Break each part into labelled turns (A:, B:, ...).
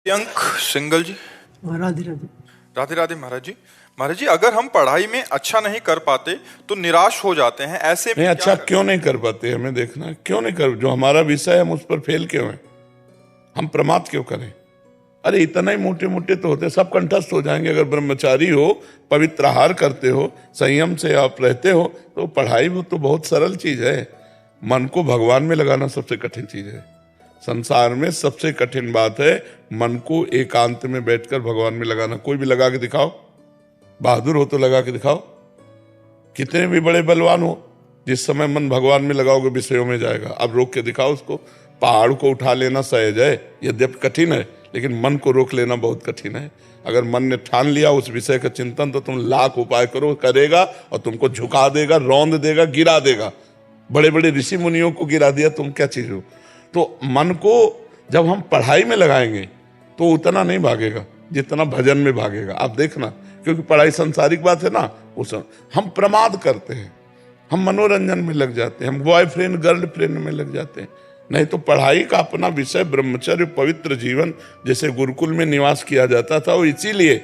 A: अंक सिंगल जी।
B: राधे राधे।
A: राधे राधे महाराज जी। महाराज जी, अगर हम पढ़ाई में अच्छा नहीं कर पाते तो निराश हो जाते हैं, ऐसे में
C: नहीं, अच्छा
A: क्या
C: क्यों नहीं कर पाते? हमें देखना है क्यों नहीं कर, जो हमारा विषय है हम उस पर फेल क्यों है, हम प्रमाद क्यों करें? अरे इतना ही मोटे मोटे तो होते, सब कंठस्थ हो जाएंगे। अगर ब्रह्मचारी हो, पवित्र आहार करते हो, संयम से आप रहते हो, तो पढ़ाई वो तो बहुत सरल चीज है। मन को भगवान में लगाना सबसे कठिन चीज है। संसार में सबसे कठिन बात है मन को एकांत में बैठकर भगवान में लगाना। कोई भी लगा के दिखाओ, बहादुर हो तो लगा के दिखाओ। कितने भी बड़े बलवान हो, जिस समय मन भगवान में लगाओगे विषयों में जाएगा। अब रोक के दिखाओ उसको। पहाड़ को उठा लेना सहज है, यद्यपि कठिन है, लेकिन मन को रोक लेना बहुत कठिन है। अगर मन ने ठान लिया उस विषय का चिंतन, तो तुम लाख उपाय करो, करेगा और तुमको झुका देगा, रौंद देगा, गिरा देगा। बड़े बड़े ऋषि मुनियों को गिरा दिया, तुम क्या चीज हो? तो मन को जब हम पढ़ाई में लगाएंगे तो उतना नहीं भागेगा जितना भजन में भागेगा। आप देखना, क्योंकि पढ़ाई सांसारिक बात है ना, उस हम प्रमाद करते हैं, हम मनोरंजन में लग जाते हैं, हम बॉयफ्रेंड गर्लफ्रेंड में लग जाते हैं। नहीं तो पढ़ाई का अपना विषय ब्रह्मचर्य, पवित्र जीवन, जैसे गुरुकुल में निवास किया जाता था, वो इसीलिए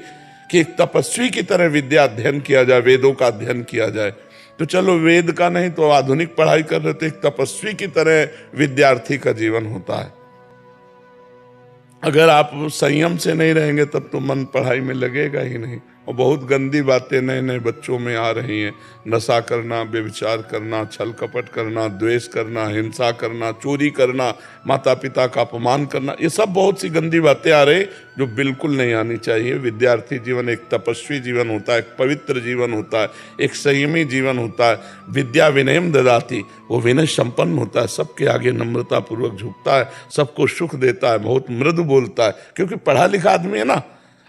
C: कि एक तपस्वी की तरह विद्या अध्ययन किया जाए, वेदों का अध्ययन किया जाए। तो चलो वेद का नहीं तो आधुनिक पढ़ाई कर रहे थे, एक तपस्वी की तरह विद्यार्थी का जीवन होता है। अगर आप संयम से नहीं रहेंगे तब तो मन पढ़ाई में लगेगा ही नहीं। और बहुत गंदी बातें नए नए बच्चों में आ रही हैं। नशा करना, व्यभिचार करना, छल कपट करना, द्वेष करना, हिंसा करना, चोरी करना, माता पिता का अपमान करना, ये सब बहुत सी गंदी बातें आ रही जो बिल्कुल नहीं आनी चाहिए। विद्यार्थी जीवन एक तपस्वी जीवन होता है, एक पवित्र जीवन होता है, एक संयमी जीवन होता है। विद्या विनयम ददाति, वो विनय संपन्न होता है, सबके आगे नम्रता पूर्वक झुकता है, सबको सुख देता है, बहुत मृदु बोलता है। क्योंकि पढ़ा लिखा आदमी है ना।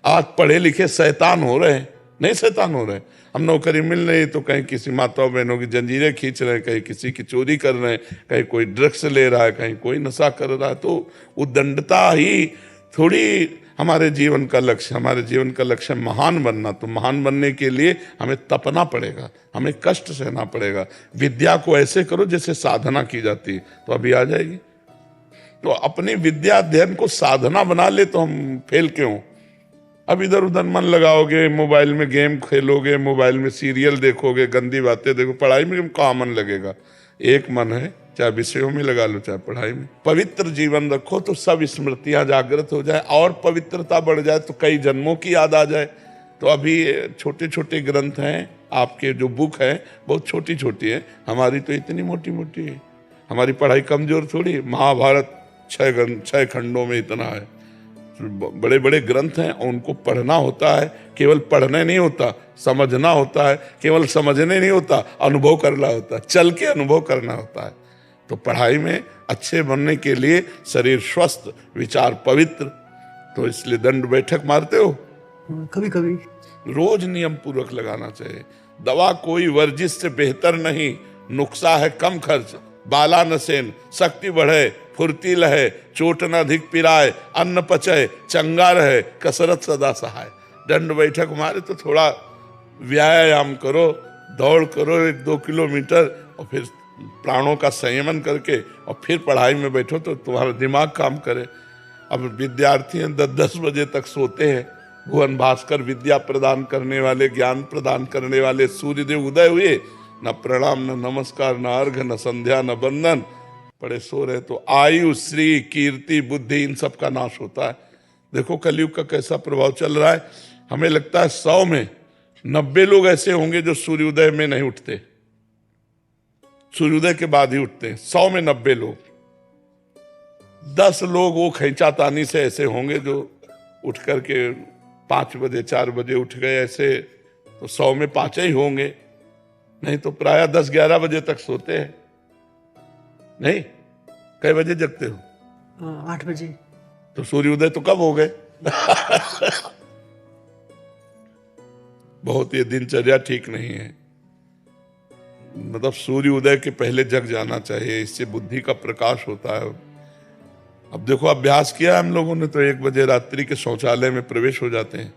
C: आज पढ़े लिखे शैतान हो रहे हैं, नहीं शैतान हो रहे हैं। हम नौकरी मिल रही तो कहीं किसी माताओं बहनों की जंजीरें खींच रहे हैं, कहीं किसी की चोरी कर रहे हैं, कहीं कोई ड्रग्स ले रहा है, कहीं कोई नशा कर रहा है। तो उद्दंडता ही थोड़ी हमारे जीवन का लक्ष्य। हमारे जीवन का लक्ष्य महान बनना। तो महान बनने के लिए हमें तपना पड़ेगा, हमें कष्ट सहना पड़ेगा। विद्या को ऐसे करो जैसे साधना की जाती है, तो अभी आ जाएगी। तो अपनी विद्या अध्ययन को साधना बना ले तो हम फेल क्यों? अब इधर उधर मन लगाओगे, मोबाइल में गेम खेलोगे, मोबाइल में सीरियल देखोगे, गंदी बातें देखो, पढ़ाई में कहाँ मन लगेगा? एक मन है, चाहे विषयों में लगा लो चाहे पढ़ाई में। पवित्र जीवन रखो तो सब स्मृतियां जागृत हो जाए, और पवित्रता बढ़ जाए तो कई जन्मों की याद आ जाए। तो अभी छोटे छोटे ग्रंथ हैं, आपके जो बुक है बहुत छोटी छोटी है, हमारी तो इतनी मोटी मोटी है। हमारी पढ़ाई कमजोर थोड़ी। महाभारत 6 खंडों में इतना है। बड़े बड़े ग्रंथ हैं, उनको पढ़ना होता है। केवल पढ़ने नहीं होता, समझना होता है। केवल समझने नहीं होता, अनुभव करना होता है, चल के अनुभव करना होता है। तो पढ़ाई में अच्छे बनने के लिए शरीर स्वस्थ, विचार पवित्र, तो इसलिए दंड बैठक मारते हो?
B: कभी कभी
C: रोज नियम पूर्वक लगाना चाहिए। दवा कोई वर्जिश से बेहतर नहीं, नुक्सा है कम खर्च, बाला नसेन, शक्ति बढ़े, फुर्ती लहे, चोट न अधिक पिराए, अन्न पचे, चंगा रहे, कसरत सदा सहाय। दंड बैठक मारे तो थोड़ा व्यायाम करो, दौड़ करो 1-2 किलोमीटर, और फिर प्राणों का संयमन करके और फिर पढ़ाई में बैठो तो तुम्हारा दिमाग काम करे। अब विद्यार्थी 10-10 बजे तक सोते हैं। भुवन भास्कर विद्या प्रदान करने वाले, ज्ञान प्रदान करने वाले सूर्यदेव उदय हुए, न प्रणाम, न नमस्कार, न अर्घ, न संध्या, न बंदन, पड़े सो रहे। तो आयु, श्री, कीर्ति, बुद्धि, इन सब का नाश होता है। देखो कलयुग का कैसा प्रभाव चल रहा है। हमें लगता है 100 में 90 लोग ऐसे होंगे जो सूर्योदय में नहीं उठते, सूर्योदय के बाद ही उठते हैं। 100 में 90 लोग। 10 लोग वो खींचातानी से ऐसे होंगे जो उठ करके 5 बजे 4 बजे उठ गए ऐसे, तो 100 में 5 ही होंगे। नहीं तो प्रायः 10-11 बजे तक सोते हैं। नहीं, कई बजे जगते हो?
B: 8 बजे।
C: तो सूर्योदय तो कब हो गए? बहुत ये दिनचर्या ठीक नहीं है। मतलब सूर्योदय के पहले जग जाना चाहिए, इससे बुद्धि का प्रकाश होता है। अब देखो अभ्यास किया हम लोगों ने, तो 1 बजे रात्रि के शौचालय में प्रवेश हो जाते हैं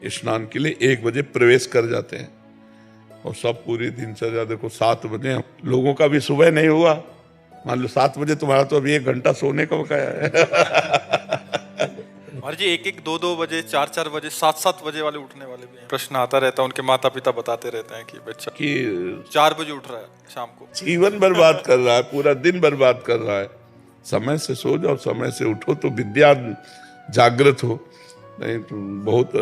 C: स्नान के लिए, 1 बजे प्रवेश कर जाते हैं। और सब पूरी दिनचर्या देखो 7 बजे। लोगों का भी सुबह नहीं हुआ, मान लो 7 बजे, तुम्हारा तो अभी 1 घंटा सोने का बकाया है।
A: महाराज जी 1-1, 2-2 बजे, 4-4 बजे, 7-7 बजे वाले उठने वाले भी हैं। प्रश्न आता रहता है, उनके माता पिता बताते रहते हैं कि बच्चा
C: कि
A: 4 बजे उठ रहा है शाम को।
C: जीवन बर्बाद कर रहा है, पूरा दिन बर्बाद कर रहा है। समय से सो जाओ, समय से उठो तो विद्या जागृत हो, नहीं तो बहुत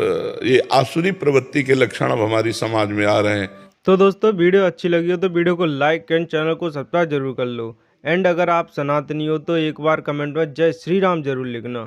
C: ये आसुरी प्रवृत्ति के लक्षण अब हमारी समाज में आ रहे हैं।
D: तो दोस्तों वीडियो अच्छी लगी हो तो वीडियो को लाइक एंड चैनल को सब्सक्राइब जरूर कर लो। एंड अगर आप सनातनी हो तो एक बार कमेंट में जय श्री राम जरूर लिखना।